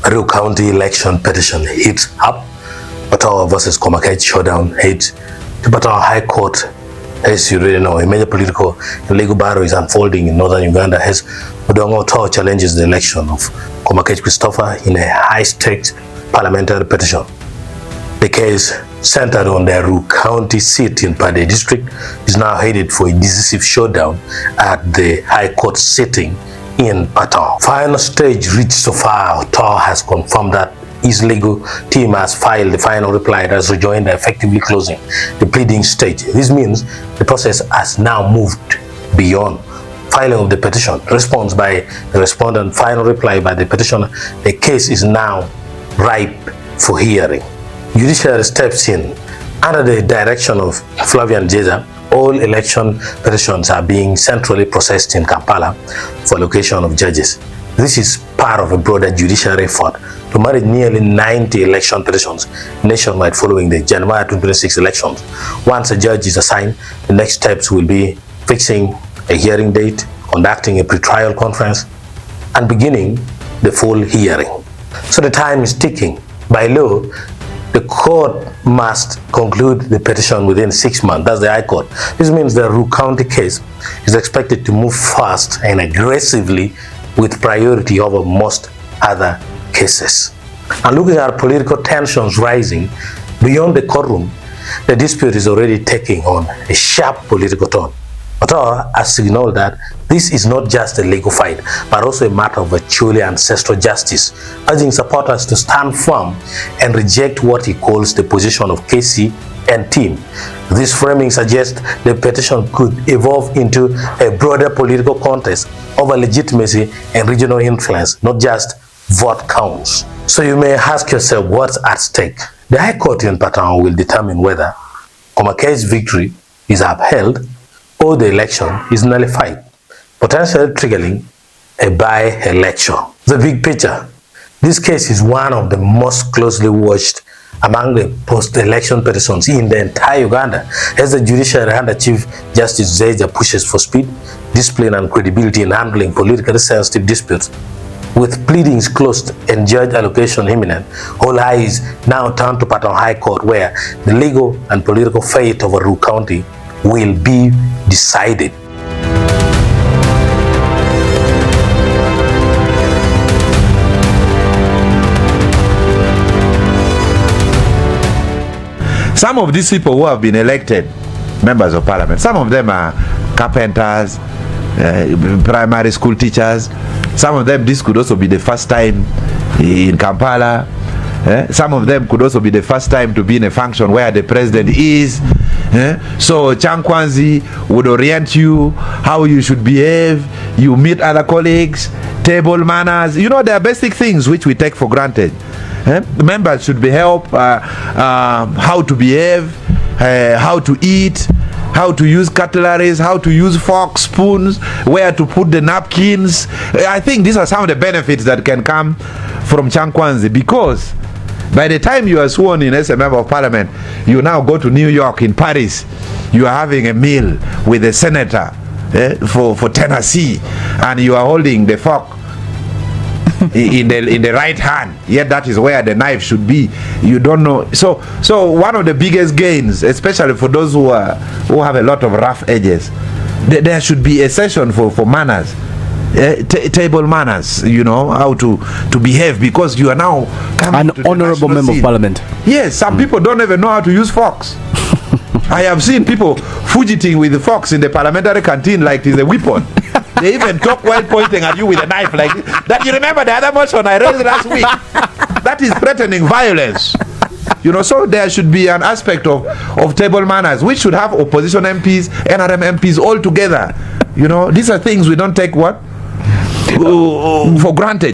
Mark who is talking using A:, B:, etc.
A: Aruu County election petition hits up. Batoro versus Komakech showdown hits. The Batoro High Court, as you really know, a major political and legal battle is unfolding in northern Uganda as Odonga Otto challenges the election of Komakech Christopher in a high-stakes parliamentary petition. The case, centered on the Aruu County seat in Pade district, is now headed for a decisive showdown at the High Court sitting in Batoro. Final stage reached so far. Otto has confirmed that his legal team has filed the final reply that has Rejoinder, effectively closing the pleading stage. This means the process has now moved beyond filing of the petition, response by the respondent, final reply by the petitioner. The case is now ripe for hearing. Judiciary steps in. Under the direction of Flavian Jeza, all election petitions are being centrally processed in Kampala for allocation of judges. This is part of a broader judiciary effort to manage nearly 90 election petitions nationwide following the January 2026 elections. Once a judge is assigned, the next steps will be fixing a hearing date, conducting a pretrial conference, and beginning the full hearing. So the time is ticking. By law, the court must conclude the petition within 6 months. That's the High Court. This means the Aruu County case is expected to move fast and aggressively with priority over most other cases. And looking at political tensions rising beyond the courtroom, the dispute is already taking on a sharp political tone. Otto has signaled that this is not just a legal fight, but also a matter of Acholi ancestral justice, urging supporters to stand firm and reject what he calls the position of KC and team. This framing suggests the petition could evolve into a broader political contest over legitimacy and regional influence, not just vote counts. So you may ask yourself what's at stake. The High Court in Batoro will determine whether Komakech's victory is upheld or the election is nullified, potentially triggering a by-election. The big picture. This case is one of the most closely watched among the post-election petitions in the entire Uganda, as the judiciary under Chief Justice Zeja pushes for speed, discipline, and credibility in handling politically sensitive disputes. With pleadings closed and judge allocation imminent, all eyes now turn to Batoro High Court, where the legal and political fate of Aruu County will be decided.
B: Some of these people who have been elected members of parliament, some of them are carpenters, primary school teachers. Some of them, this could also be the first time in Kampala. Some of them could also be the first time to be in a function where the president is. So Chankwanzi would orient you how you should behave. You meet other colleagues, table manners. You know, there are basic things which we take for granted. The members should be helped how to behave, how to eat, how to use cutleries, how to use forks, spoons, where to put the napkins. I think these are some of the benefits that can come from Chankwanzi, because by the time you are sworn in as a member of parliament, you now go to New York, in Paris, you are having a meal with a senator for Tennessee, and you are holding the fork in the right hand, yet that is where the knife should be. You don't know. So one of the biggest gains, especially for those who have a lot of rough edges, there should be a session for manners, table manners, you know, how to behave, because you are now
C: an honorable member of parliament.
B: Yes, some people don't even know how to use forks. I have seen people fidgeting with the forks in the parliamentary canteen like it is a weapon. They even talk while pointing at you with a knife like that. You remember the other motion I raised last week? That is threatening violence. You know, so there should be an aspect of table manners, which should have opposition MPs, NRM MPs all together. You know, these are things we don't take for granted.